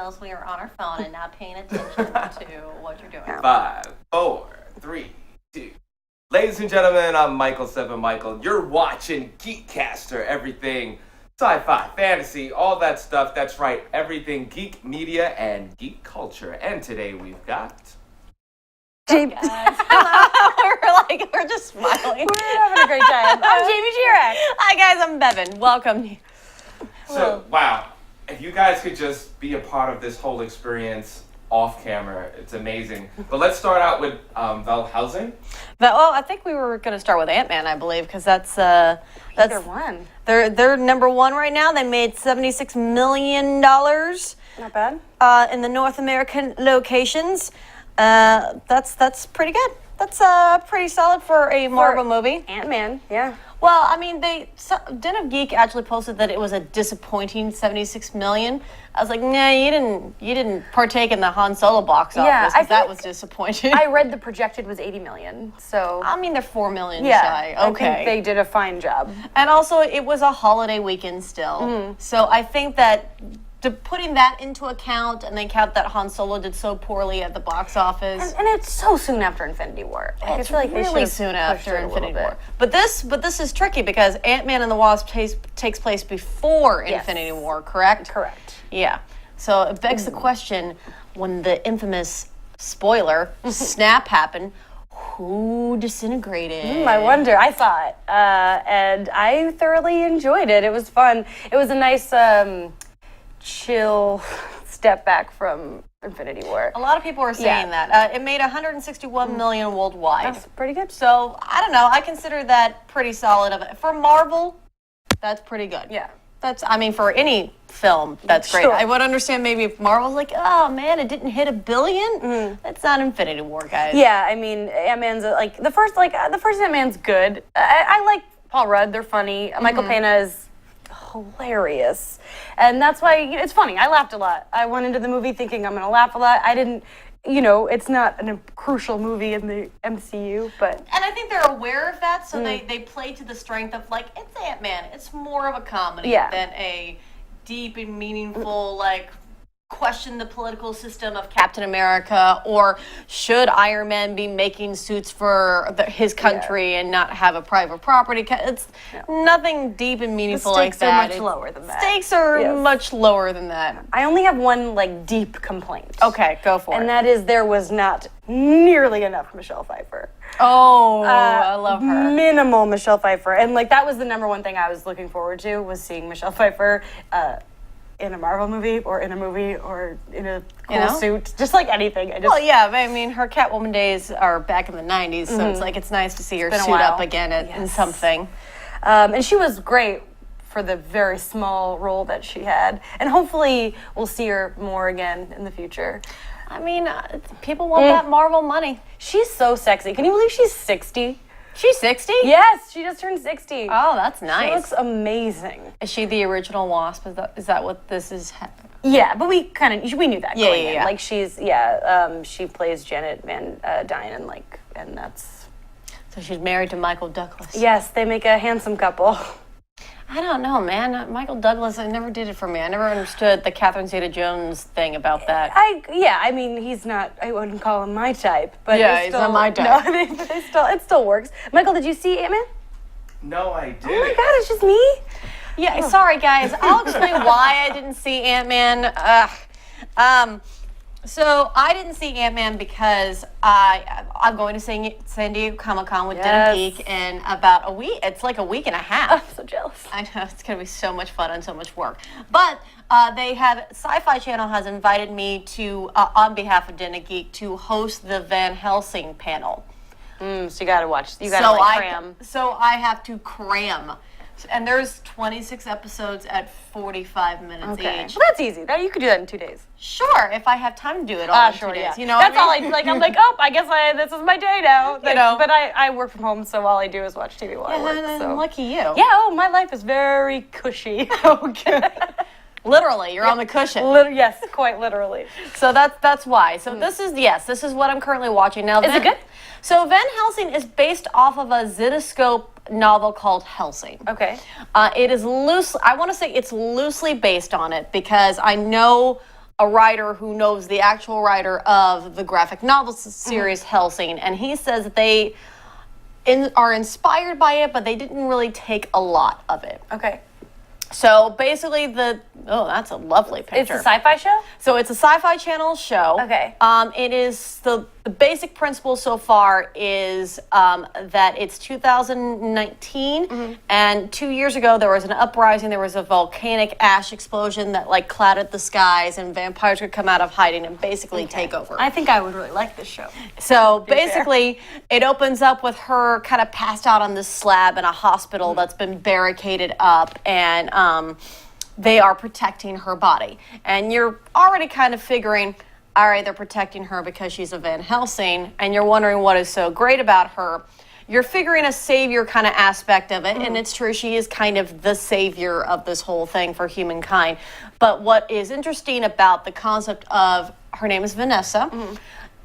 us we are on our phone and not paying attention to what you're doing. 5, 4, 3, 2. Ladies and gentlemen, I'm Michael 7 Michael. You're watching GEEKCASTER, everything sci-fi, fantasy, all that stuff. That's right, everything geek media and geek culture. And today we've got... Guys. we're just smiling. We're having a great time. I'm Jamie Chirac. Hi guys, I'm Bevan. Welcome. So, wow, if you guys could just be a part of this whole experience off camera, it's amazing. But let's start out with Helsing. Well, I think we were going to start with Ant-Man, I believe, because that's Either one. They're number one right now. They made $76 million. Not bad. In the North American locations. That's pretty good. That's pretty solid for a Marvel movie. Ant-Man, yeah. Well, I mean, Den of Geek actually posted that it was a disappointing $76 million. I was like, nah, you didn't partake in the Han Solo box office, because that was disappointing. I read the projected was 80 million, so... I mean, they're 4 million shy. Okay. I think they did a fine job. And also, it was a holiday weekend still. Mm-hmm. So I think that putting that into account, and then count that Han Solo did so poorly at the box office. And it's so soon after Infinity War. Like, it's really soon after Infinity War. But this is tricky because Ant-Man and the Wasp takes place before Infinity War, correct? Correct. Yeah. So it begs the question, when the infamous spoiler snap happened, who disintegrated? I wonder. I saw it, and I thoroughly enjoyed it. It was fun. It was a nice, chill step back from Infinity War. A lot of people are saying that. It made $161 million worldwide. That's pretty good. So, I don't know. I consider that pretty solid. For Marvel, that's pretty good. Yeah. For any film, that's great. Sure. I would understand maybe if Marvel's like, oh man, it didn't hit $1 billion. That's not Infinity War, guys. Yeah, I mean, Ant-Man's the first Ant-Man's good. I like Paul Rudd. They're funny. Michael Pena is hilarious, and that's why it's funny. I laughed a lot. I went into the movie thinking I'm gonna laugh a lot. I didn't. It's not a crucial movie in the MCU, but... And I think they're aware of that, so they play to the strength of, like, it's Ant-Man. It's more of a comedy than a deep and meaningful, question the political system of Captain America, or should Iron Man be making suits for his country and not have a private property? It's nothing deep and meaningful like that. The stakes are much lower than that. Stakes are much lower than that. I only have one, deep complaint. Okay, go for it. And that is there was not nearly enough Michelle Pfeiffer. Oh, I love her. Minimal Michelle Pfeiffer. And, that was the number one thing I was looking forward to, was seeing Michelle Pfeiffer, in a Marvel movie, or in a movie, or in a cool suit, just anything. Well, yeah, but I mean, her Catwoman days are back in the 90s, so it's nice to see her suit up again in something. And she was great for the very small role that she had, and hopefully we'll see her more again in the future. I mean, people want that Marvel money. She's so sexy. Can you believe she's 60? She's 60? Yes, she just turned 60. Oh, that's nice. She looks amazing. Is she the original Wasp? Is that what this is? Yeah, but we knew that going in. Yeah. She plays Janet Van Dyne, and that's... So she's married to Michael Douglas. Yes, they make a handsome couple. I don't know, man. Michael Douglas, it never did it for me. I never understood the Catherine Zeta-Jones thing about that. He's not, I wouldn't call him my type. But he's not my type. No, but it still works. Michael, did you see Ant-Man? No, I didn't. Oh my God, it's just me? Yeah, sorry guys. I'll explain why I didn't see Ant-Man. So I didn't see Ant-Man because I'm going to San Diego Comic-Con with Den of Geek in about a week. It's like a week and a half. I'm so jealous. I know, it's going to be so much fun and so much work. But Sci-Fi Channel has invited me to, on behalf of Den of Geek, to host the Van Helsing panel. So you got to watch. You got to cram. So I have to cram. And there's 26 episodes at 45 minutes each. Well, that's easy. You could do that in 2 days. Sure, if I have time to do it all in 2 days. Yeah. You know, that's all I like. I'm like, I guess this is my day now. But I work from home, so all I do is watch TV while I work. So. Lucky you. Yeah. My life is very cushy. Okay. Literally, you're on the cushion. Yes, quite literally. So that's why. So this is what I'm currently watching now. Is it good? So Van Helsing is based off of a Zetascope novel called Helsing. Okay. It is I want to say it's loosely based on it because I know a writer who knows the actual writer of the graphic novel series Helsing, and he says that they are inspired by it, but they didn't really take a lot of it. Okay. So basically that's a lovely picture. It's a sci-fi show? So it's a Sci-Fi Channel show. Okay. It is the basic principle so far is that it's 2019, and 2 years ago there was an uprising. There was a volcanic ash explosion that like clouded the skies, and vampires could come out of hiding and basically take over. I think I would really like this show. So basically, it opens up with her kind of passed out on this slab in a hospital that's been barricaded up, and they are protecting her body. And you're already kind of figuring, all right, they're protecting her because she's a Van Helsing, and you're wondering what is so great about her. You're figuring a savior kind of aspect of it, and it's true, she is kind of the savior of this whole thing for humankind. But what is interesting about the concept of, her name is Vanessa,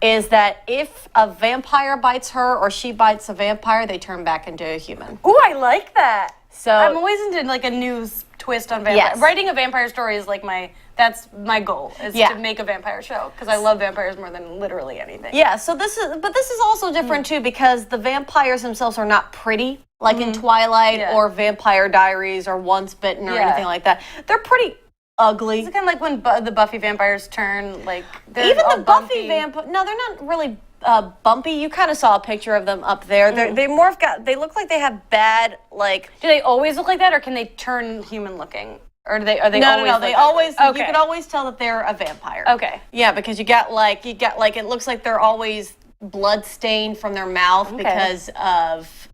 is that if a vampire bites her or she bites a vampire, they turn back into a human. Ooh, I like that. So I'm always into like a new twist on vampire. Yes. Writing a vampire story is like that's my goal, is to make a vampire show, because I love vampires more than literally anything. Yeah, so this is also different too, because the vampires themselves are not pretty, like in Twilight or Vampire Diaries or Once Bitten or anything like that. They're pretty ugly. It's kind of like when the Buffy vampires turn, like, they're Even all the Buffy bumpy. vampire, no, they're not really bumpy. You kind of saw a picture of them up there. They more have they look like they have bad, like. Do they always look like that, or can they turn human looking? Or are they always No, like they that? always, Okay. you can always tell that they're a vampire. Okay. Yeah, because you get like, it looks like they're always blood stained from their mouth because of,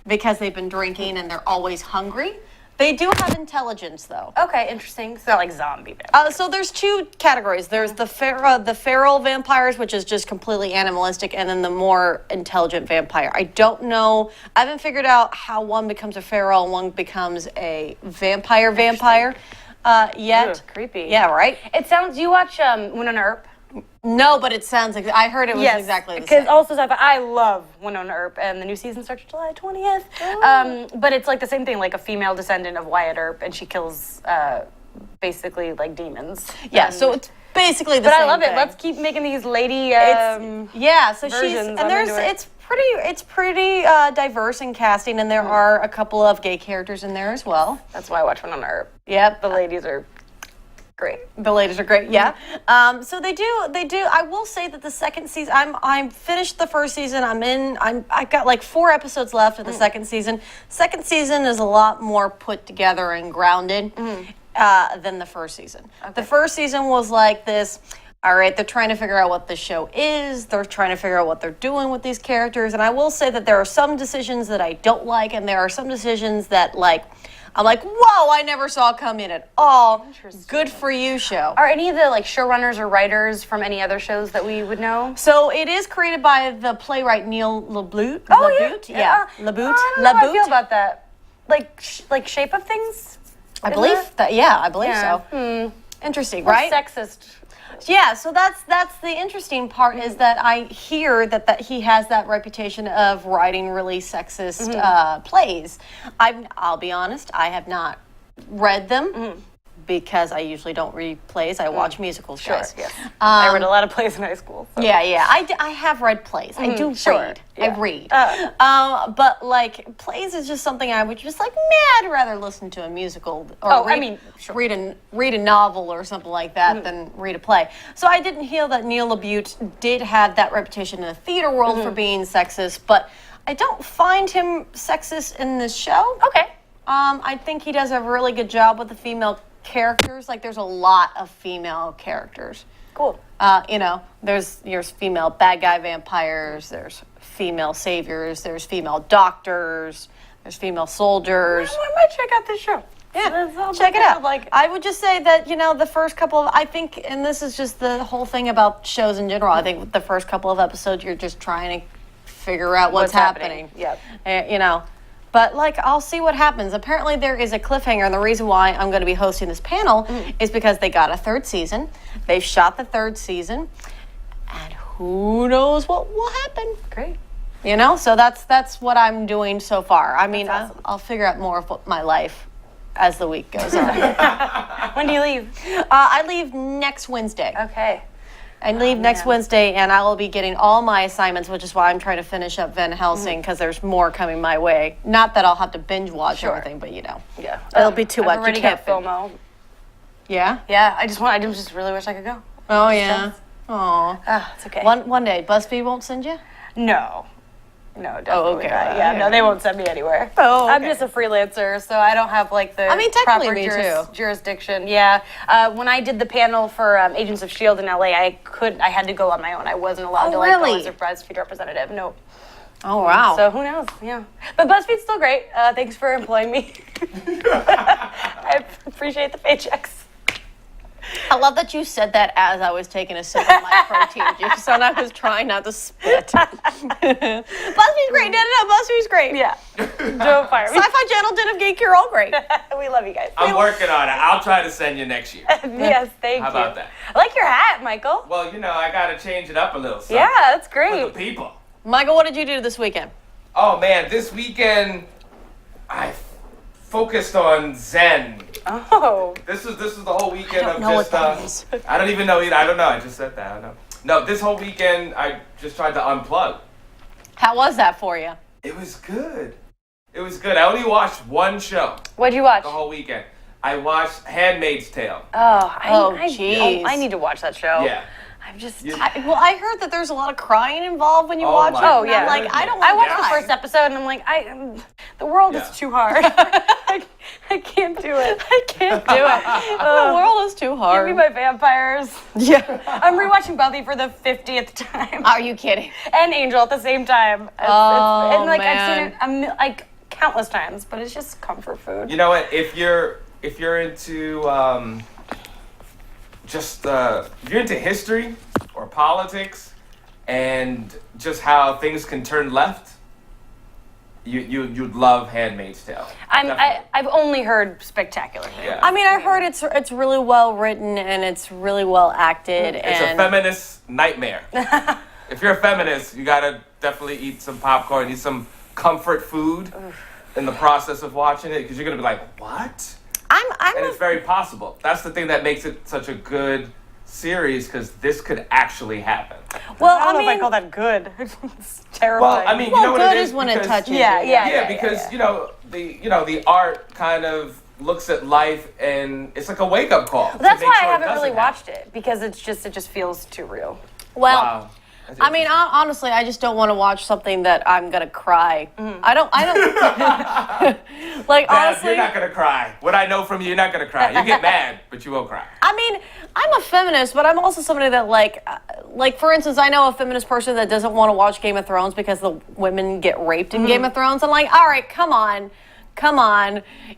because they've been drinking and they're always hungry. They do have intelligence, though. Okay, interesting. It's not like zombie vampires. So there's two categories. There's the feral vampires, which is just completely animalistic, and then the more intelligent vampire. I don't know. I haven't figured out how one becomes a feral and one becomes a vampire yet. Ugh, creepy. Yeah, right? It sounds. You watch Winona Earp? No, but it sounds like I heard it was exactly the because same. also sci-fi. I love Winona Earp, and the new season starts July 20th. But it's like the same thing, like a female descendant of Wyatt Earp, and she kills basically like demons. Yeah, so it's basically the but same I love thing. it. Let's keep making these lady. Yeah, so she's versions. and I'm into it. it's pretty diverse in casting, and there are a couple of gay characters in there as well. That's why I watch Winona Earp. Yep, The ladies are great. the ladies are great. Yeah, so they do. I will say that the second season, I'm finished the first season. I've got like 4 episodes left of the second season. Second season is a lot more put together and grounded than the first season. Okay. The first season was like this. All right, they're trying to figure out what the show is. They're trying to figure out what they're doing with these characters. And I will say that there are some decisions that I don't like, and there are some decisions that, like, I'm like, whoa, I never saw come at all. Good for you, show. Are any of the like showrunners or writers from any other shows that we would know? So it is created by the playwright Neil LaBute. Oh, LaBute? yeah. LaBute. I don't know how I feel about that. Like Shape of Things? I believe that. Yeah, I believe Yeah. so. Interesting, Or right? sexist. Yeah, so that's the interesting part is that I hear that he has that reputation of writing really sexist plays. I'll be honest, I have not read them because I usually don't read plays. I watch musicals, guys. Yes. I read a lot of plays in high school. So. Yeah. I have read plays. I do read. Yeah. I read. But like plays is just something I would just like, I'd rather listen to a musical or read a novel or something like that than read a play. So I didn't hear that Neil LaBute did have that reputation in the theater world for being sexist, but I don't find him sexist in this show. Okay. I think he does a really good job with the female characters. Like there's a lot of female characters. Cool. There's female bad guy vampires, there's female saviors, there's female doctors, there's female soldiers. I might check out this show. Yeah, check it out. I would just say that, the first couple of, I think, and this is just the whole thing about shows in general, I think the first couple of episodes you're just trying to figure out what's happening. Yep. But I'll see what happens. Apparently there is a cliffhanger, and the reason why I'm going to be hosting this panel is because they got a 3rd season. They've shot the 3rd season, and who knows what will happen. Great. So that's what I'm doing so far. I mean, awesome. I'll figure out more of my life as the week goes on. When do you leave? I leave next Wednesday. Okay. I leave next Wednesday, and I will be getting all my assignments, which is why I'm trying to finish up Van Helsing, because there's more coming my way. Not that I'll have to binge watch everything, but Yeah. it'll be too much. I've already got FOMO. Yeah? Yeah, I just really wish I could go. Oh, yeah. Oh. It's okay. One day, BuzzFeed won't send you? No. No, definitely okay. not. Yeah, no, they won't send me anywhere. Oh, okay. I'm just a freelancer, so I don't have like the technically proper me too. jurisdiction. Yeah. When I did the panel for Agents of S.H.I.E.L.D. in LA, I had to go on my own. I wasn't allowed to go really? as a BuzzFeed representative. No. Oh, wow. So who knows? Yeah. But BuzzFeed's still great. Thanks for employing me. I appreciate the paychecks. I love that you said that as I was taking a sip of my protein juice, and I was trying not to spit. BuzzFeed's great. No, BuzzFeed's great. Yeah. Don't fire me. Sci-Fi Channel, Den of Geek, you're all great. We love you guys. I'm working on it. I'll try to send you next year. Yes, thank you. How about that? I like your hat, Michael. Well, I got to change it up a little. Yeah, that's For great. the people. Michael, what did you do this weekend? Oh, man. This weekend, I focused on Zen. Oh. This was the whole weekend I don't of know just. what that is. I don't even know either. I don't know. I just said that. I don't know. No, this whole weekend I just tried to unplug. How was that for you? It was good. It was good. I only watched one show What'd you watch? the whole weekend. I watched handmaid's tale. Jeez. I need to watch that show. Yeah. I'm just. I heard that there's a lot of crying involved when you Oh watch my it. Oh, and yeah. I'm like, I don't I want watched to the first episode and I'm like, the world Yeah. is too hard. I can't do it. I can't do it. The world is too Give hard. me my vampires. Yeah. I'm rewatching Buffy for the 50th time. Are you kidding? And Angel at the same time. Oh, and like man. I've seen it like countless times, but it's just comfort food. You know what? If you're into if you're into history or politics and just how things can turn left, you'd love Handmaid's Tale. I've only heard spectacular things. Yeah. I mean, I heard it's really well written and it's really well acted. It's a feminist nightmare. If you're a feminist, you gotta definitely eat some popcorn, eat some comfort food in the process of watching it, because you're gonna be like, what? And it's very possible. That's the thing that makes it such a good series, because this could actually happen. Well, I don't know if I call that good. It's terrifying. Well, I mean, you Well, know what good it is when it because- touches Yeah, you. yeah. Yeah, because the art kind of looks at life and it's like a wake up call. Well, that's to why make I sure it haven't really doesn't happen. watched it, because it just feels too real. Well, Wow. That's I mean, honestly, I just don't want to watch something that I'm gonna cry. I don't. Like, Bev, honestly, you're not gonna cry. What I know from you, you're not gonna cry. You get mad, but you won't cry. I mean, I'm a feminist, but I'm also somebody that like for instance, I know a feminist person that doesn't want to watch Game of Thrones because the women get raped in Game of Thrones. I'm like, all right, come on.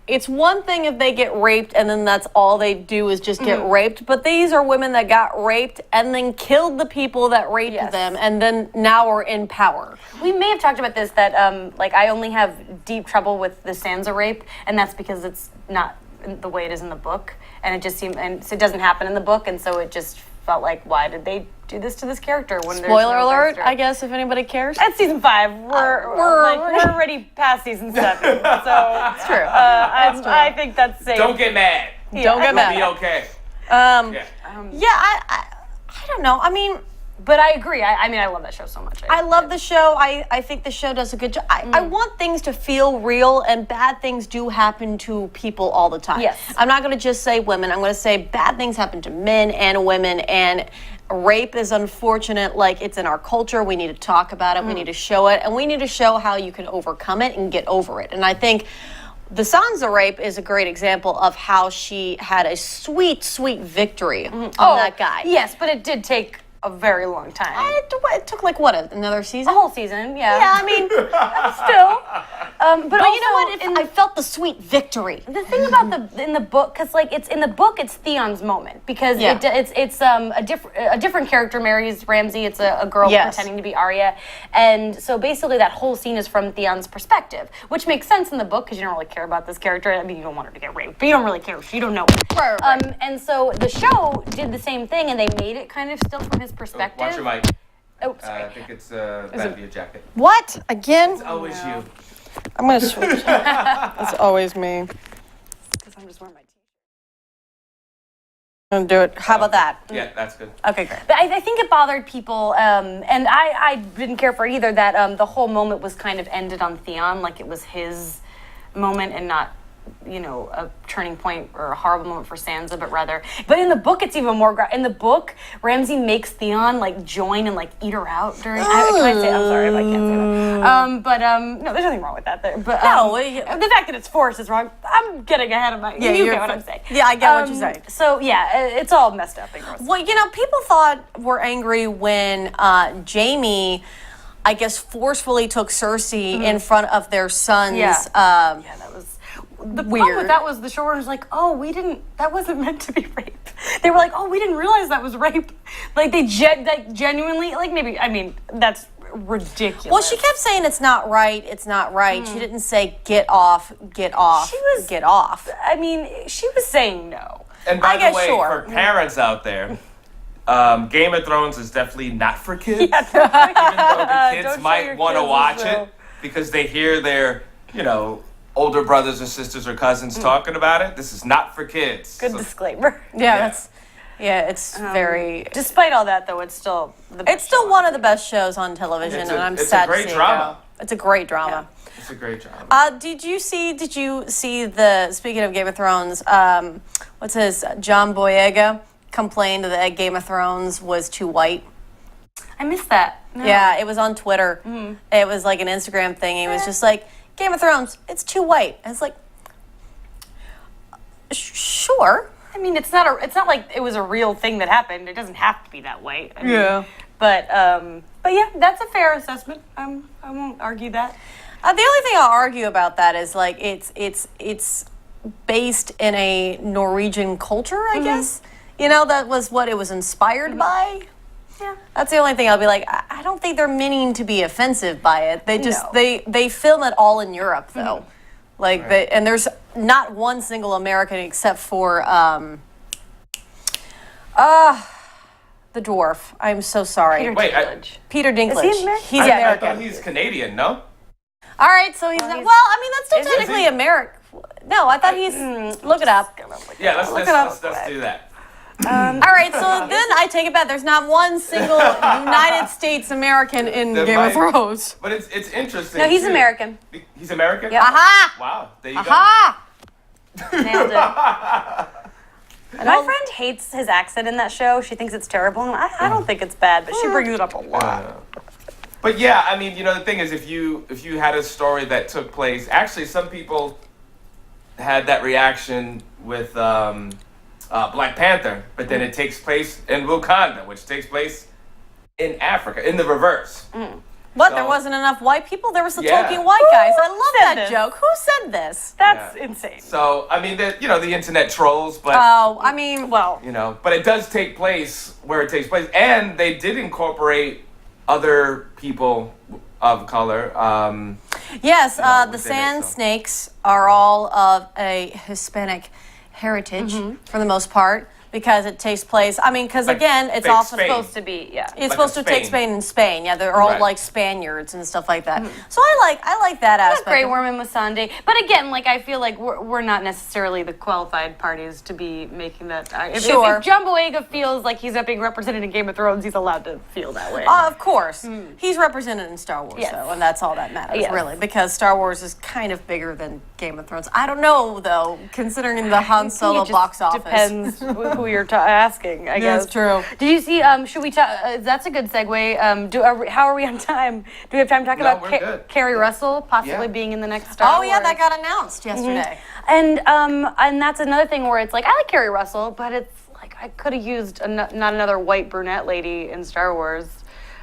It's one thing if they get raped and then that's all they do is just get raped, but these are women that got raped and then killed the people that raped them, and then now are in power. We may have talked about this, that like I only have deep trouble with the Sansa rape, and that's because it's not the way it is in the book, and it just seemed, and so it doesn't happen in the book, and so it just felt like, why did they do this to this character when there's Spoiler no alert, backstory? I guess, if anybody cares. That's season 5. We're already past season 7, so That's true. I think that's safe. Don't get mad. Don't get You'll mad. be okay. Yeah, Yeah. I don't know. I mean, But I agree. I mean, I love that show so much. I love the show. I think the show does a good job. I want things to feel real, and bad things do happen to people all the time. Yes. I'm not going to just say women. I'm going to say bad things happen to men and women, and rape is unfortunate. Like, it's in our culture. We need to talk about it. We need to show it, and we need to show how you can overcome it and get over it. And I think the Sansa rape is a great example of how she had a sweet, sweet victory on that guy. Yes, but it did take a very long time. It took like what, another season? A whole season, yeah. Yeah, I mean, Still. But you know what? I felt the sweet victory. The thing about in the book, because like it's in the book, it's Theon's moment, because it's a different character marries Ramsay. It's a girl pretending to be Arya, and so basically that whole scene is from Theon's perspective, which makes sense in the book because you don't really care about this character. I mean, you don't want her to get raped, but you don't really care. You don't know her. Right. And so the show did the same thing, and they made it kind of still from his perspective. Watch your mic. Oh, sorry. I think it's that'd be a jacket. What? Again? It's always you. I'm going to switch. It's always me. I'm just wearing my t-shirt. I'm gonna do it. How about that? Yeah, that's good. Okay, great. But I think it bothered people, and I didn't care for it either, that the whole moment was kind of ended on Theon, like it was his moment and not, a turning point or a horrible moment for Sansa, but in the book it's even more, in the book, Ramsay makes Theon, like, join and, like, eat her out during, can I say, I'm sorry if I can't say that. No, there's nothing wrong with that there, but, No, the fact that it's forced is wrong. I'm getting ahead of you get what I'm saying. Yeah, I get what you're saying. So, yeah, it's all messed up and gross. Well, people were angry when Jaime, I guess, forcefully took Cersei in front of their sons. Yeah, that was the weird. problem with that was the showrunners like, that wasn't meant to be rape. They were like, we didn't realize that was rape. Like they genuinely, like that's ridiculous. Well, she kept saying it's not right. She didn't say get off. Get off. I mean, she was saying no. And by I guess the way, sure. for parents out there, Game of Thrones is definitely not for kids. Yeah, Even though the kids Don't show might your want to kids watch this show. it because they hear their, older brothers or sisters or cousins talking about it. This is not for kids. Good disclaimer. It's very. Despite all that, though, it's still the best It's still show. one of the best shows on television, and I'm sad to see it go. It's a great drama. It's a great drama. Did you see the, speaking of Game of Thrones, what's his, John Boyega complained that Game of Thrones was too white? I missed that. No. Yeah, it was on Twitter. It was like an Instagram thing. He was just like, Game of Thrones, it's too white. And it's like, sure. I mean, it's not like it was a real thing that happened. It doesn't have to be that way. I mean, But yeah, that's a fair assessment. I won't argue that. The only thing I'll argue about that is like it's based in a Norwegian culture, I guess. That was what it was inspired by. Yeah. That's the only thing I'll be like, I don't think they're meaning to be offensive by it. They just No. they film it all in Europe though. Like and there's not one single American except for the dwarf. I'm so sorry. Peter Dinklage. Is he American? He's I American. thought he's Canadian, no? All right, so he's not. Well, I mean, that's still technically American. No, I thought he's. Look it up. Yeah, let's do that. All right, so then I take it back. There's not one single United States American in Game of Thrones. But it's interesting. No, he's too. American. He's American? Yeah. Aha! Wow, there you Aha! Nailed it. My friend hates his accent in that show. She thinks it's terrible. And I don't think it's bad, but she brings it up a lot. But yeah, I mean, the thing is, if you had a story that took place, actually, some people had that reaction with Black Panther, but then it takes place in Wakanda, which takes place in Africa, in the reverse. What? So- There wasn't enough white people? There was the Yeah. talking white guys. I love said that this? joke. Who said this? That's insane. So I mean, the internet trolls, but Oh, I mean, Well, but it does take place where it takes place, and they did incorporate other people of color. yes, the within it, sand so. snakes are all of a Hispanic heritage for the most part because it takes place. I mean, because Like again, it's fake also Spain. supposed to be, yeah. It's Like supposed a to take Spain. Spain in Spain. Yeah, they're all Right. like Spaniards and stuff like that. So I like that aspect. Grey Worm and Missandei. But again, like, I feel like we're not necessarily the qualified parties to be making that. Sure. If John Boyega feels like he's not being represented in Game of Thrones, he's allowed to feel that way. Of course. He's represented in Star Wars, Yes. though, and that's all that matters, Yes. really, because Star Wars is kind of bigger than Game of Thrones. I don't know, though, considering the Han Solo It just box office. Depends who you're asking, I guess. That's true. Did you see? Should we talk? That's a good segue. How are we on time? Do we have time to talk No, about we're good. Carrie Russell possibly Yeah. being in the next Star Oh, yeah, Wars? that got announced yesterday. And that's another thing where it's like I like Carrie Russell, but it's like I could have used not another white brunette lady in Star Wars.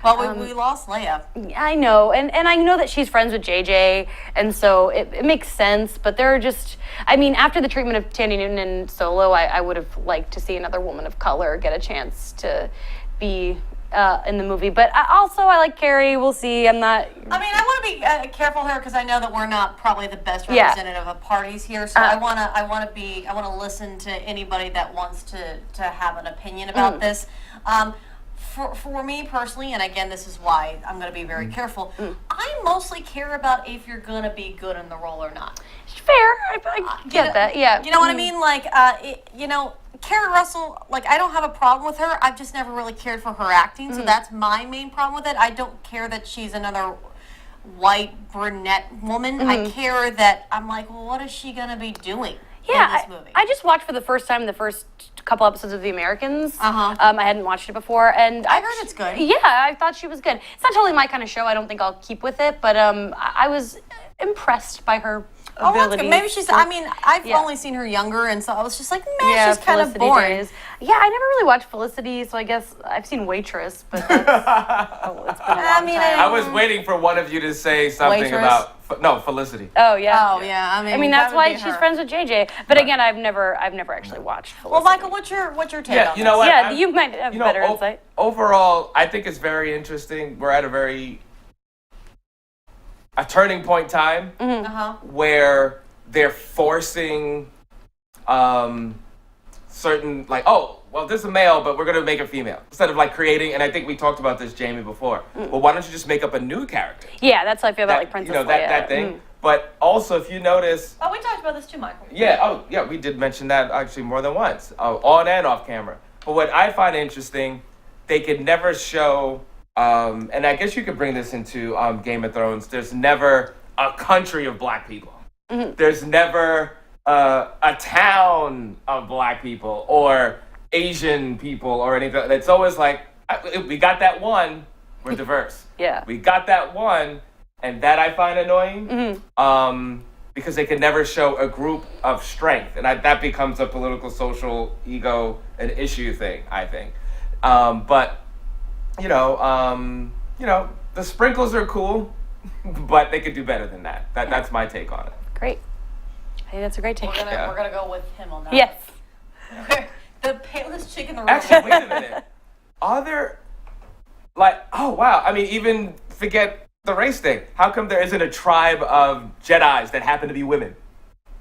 Well, we lost Leia. I know, and I know that she's friends with JJ, and so it makes sense, but there are just, I mean, after the treatment of Tandy Newton in Solo, I would have liked to see another woman of color get a chance to be in the movie. But I like Carrie, we'll see, I'm not... I mean, I want to be careful here because I know that we're not probably the best Yeah. representative of parties here. So I want to listen to anybody that wants to have an opinion about this. For me personally, and again, this is why I'm going to be very careful. I mostly care about if you're going to be good in the role or not. Fair. I get that. Yeah. You know what I mean? Like, Carrie Russell, like, I don't have a problem with her. I've just never really cared for her acting, so that's my main problem with it. I don't care that she's another white brunette woman. I care that I'm like, well, what is she going to be doing in this movie? I just watched for the first time the first couple episodes of The Americans. Uh-huh. I hadn't watched it before, and I heard it's good. Yeah, I thought she was good. It's not totally my kind of show. I don't think I'll keep with it, but I was impressed by her Oh, that's ability. good. Maybe she's. I mean, I've only seen her younger, and so I was just like, man, she's kind of Felicity boring. days. Yeah, I never really watched Felicity, so I guess I've seen Waitress, but that's, it's been a long time. I was waiting for one of you to say something Waitress? about Felicity. Oh yeah. Oh yeah. I I mean, that's that would why be she's her. friends with JJ. But again, I've never actually watched Felicity. Well, Michael, what's your take Yeah, on you know this? what? Yeah, you might have better insight. Overall, I think it's very interesting. We're at a turning point time where they're forcing certain, like, oh, well, this is a male, but we're going to make it female. Instead of, like, creating, and I think we talked about this, Jamie, before. Well, why don't you just make up a new character? Yeah, that's how I feel about like Princess Leia. That thing. But also, if you notice... Oh, we talked about this too, Michael. Yeah, we did mention that actually more than once, on and off camera. But what I find interesting, they could never show, and I guess you could bring this into Game of Thrones, there's never a country of black people. There's never a town of black people or Asian people or anything. It's always like, we got that one, we're diverse. Yeah. We got that one, and that I find annoying. Because they can never show a group of strength, and that becomes a political, social, ego, and issue thing, I think. But the sprinkles are cool, but they could do better than that. That's my take on it. Great. I think that's a great take. We're gonna go with him on that. Yes. The palest chick in the room. Actually, wait a minute. Are there, like, oh wow, I mean, even forget the race thing. How come there isn't a tribe of Jedis that happen to be women?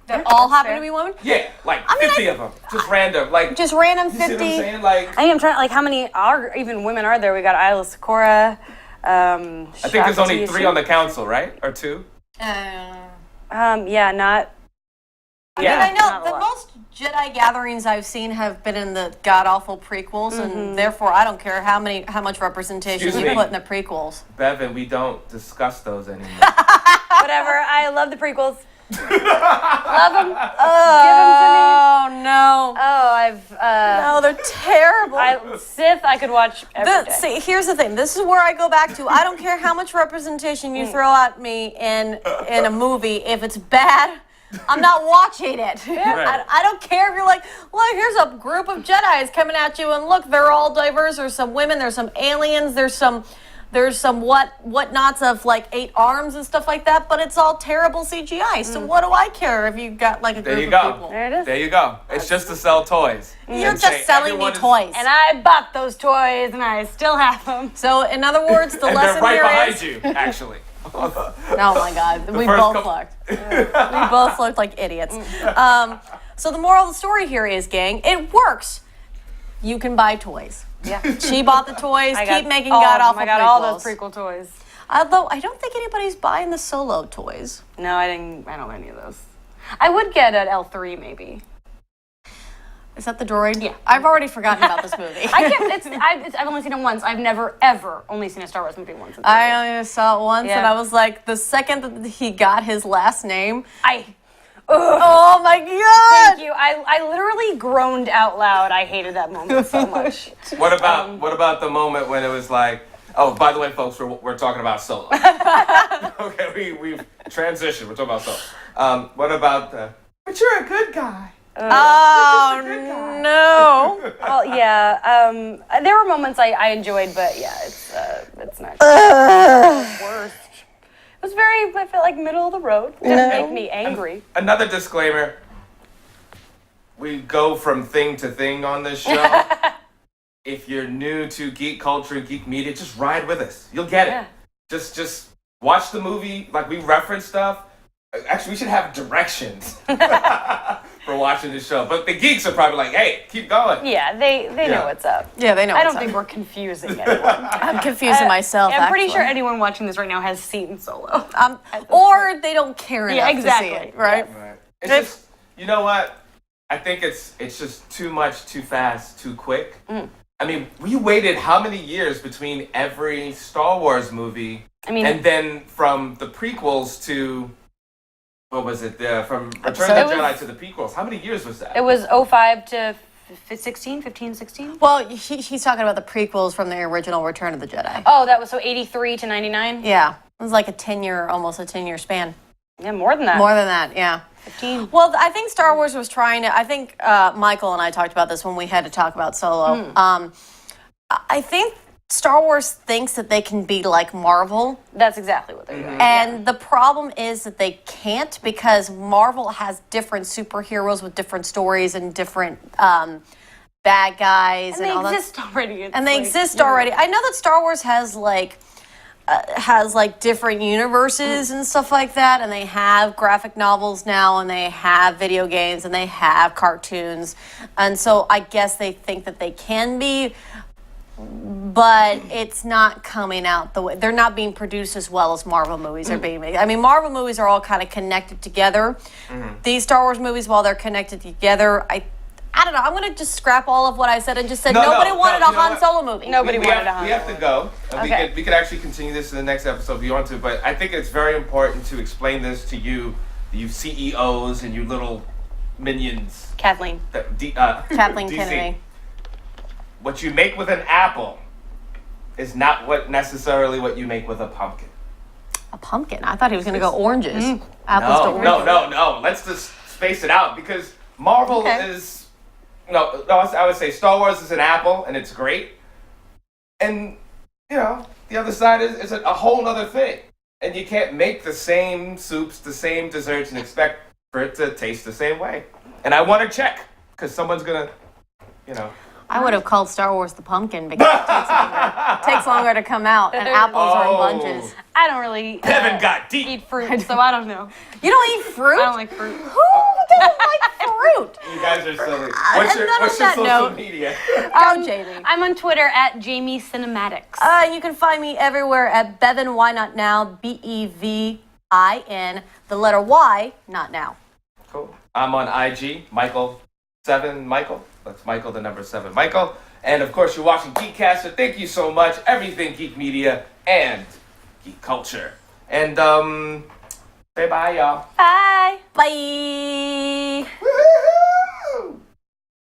That all happen to be women? Yeah, like 50 of them. Just random. Like, Just random you see what I'm 50. saying? Like, I think I'm trying. Like, how many even women are there? We got Isla Sakura. I think there's only 3 on the council, right? Or 2? Yeah, not. Yeah, I not know a the lot. most Jedi gatherings I've seen have been in the god awful prequels, and therefore I don't care how much representation Excuse you me. put in the prequels. Bevan, we don't discuss those anymore. Whatever. I love the prequels. Love them. Oh no! Oh, I've. No, they're terrible. Sith, I could watch every day. See, here's the thing. This is where I go back to. I don't care how much representation you throw at me in a movie. If it's bad, I'm not watching it. I don't care if you're like, look, here's a group of Jedis coming at you, and look, they're all diverse. There's some women. There's some aliens. There's some whatnots of like 8 arms and stuff like that. But it's all terrible CGI. So what do I care if you got like a group of people? There it is. There you go. It's just to sell toys. You're And say just selling me everyone is- toys. And I bought those toys, and I still have them. So in other words, the And lesson they're right here behind is. you, actually. Oh my God, we first both couple- looked. We both looked like idiots. So the moral of the story here is, gang, it works. You can buy toys. Yeah. She bought the toys. Keep making all god of them. awful I got prequels. all those prequel toys. Although I don't think anybody's buying the Solo toys. No, I don't have any of those. I would get an L3 maybe. Is that the droid? Yeah. I've already forgotten about this movie. I've only seen it once. I've never ever only seen a Star Wars movie once. I only saw it once, Yeah. and I was like, the second that he got his last name, Ugh. oh my God! Thank you. I literally groaned out loud. I hated that moment so much. What about the moment when it was like, oh, by the way, folks, we're talking about Solo. Okay, we've transitioned. We're talking about Solo. What about but you're a good guy. Oh no! Well, yeah. There were moments I enjoyed, but yeah, it's not. Worst. It was I felt like middle of the road. Didn't make me angry. Another disclaimer. We go from thing to thing on this show. If you're new to geek culture, geek media, just ride with us. You'll get it. Yeah. Just watch the movie. Like, we reference stuff. Actually, we should have directions. for watching the show. But the geeks are probably like, hey, keep going. Yeah, they know what's up. Yeah, they know. I what's don't up. think we're confusing anyone. I'm confusing myself. I'm pretty actually. sure anyone watching this right now has seen Solo. Or they don't care enough exactly. to see it, right? Right. It's just, you know what? I think it's just too much, too fast, too quick. I mean, we waited how many years between every Star Wars movie? And then from the prequels to, what was it? From Return of the Jedi to the prequels. How many years was that? It was 05 to 16, 15, 16? Well, he's talking about the prequels from the original Return of the Jedi. Oh, that was so 83 to 99? Yeah. It was like almost a 10-year span. Yeah, more than that. More than that, yeah. 15. Well, I think Star Wars was trying to, I think Michael and I talked about this when we had to talk about Solo. I think Star Wars thinks that they can be like Marvel. That's exactly what they're doing. And the problem is that they can't, because Marvel has different superheroes with different stories and different bad guys and all that. They exist already. And they exist already. I know that Star Wars has different universes and stuff like that, and they have graphic novels now, and they have video games, and they have cartoons, and so I guess they think that they can be, but it's not coming out the way. They're not being produced as well as Marvel movies are being made. I mean, Marvel movies are all kind of connected together. These Star Wars movies, while they're connected together, I don't know. I'm going to just scrap all of what I said and just said nobody wanted a Han Solo movie. Nobody wanted a Han Solo. We have to go. And we could actually continue this in the next episode if you want to. But I think it's very important to explain this to you CEOs and you little minions. Kathleen. Kathleen DC. Kennedy. What you make with an apple is not necessarily what you make with a pumpkin. A pumpkin? I thought he was going to go oranges. Apples to oranges. No. Let's just space it out, because Marvel is... No, I would say Star Wars is an apple, and it's great. And, the other side is a whole other thing. And you can't make the same soups, the same desserts, and expect for it to taste the same way. And I want to check, because someone's going to, I would have called Star Wars the pumpkin, because it takes longer to come out, and apples are in bunches. I don't really Heaven got deep. eat fruit, so I don't know. You don't eat fruit? I don't like fruit. Who doesn't like fruit? You guys are silly. And then on What's your that social note- media? Go, Jamie. I'm on Twitter at Jamie Cinematics. You can find me everywhere at Bevin Why Not Now, BEVIN, the letter Y, not now. Cool. I'm on IG, Michael7Michael. That's Michael, the number 7, Michael. And of course, you're watching GEEKCASTER. Thank you so much. Everything Geek Media and Geek Culture. And say bye, y'all. Bye. Bye.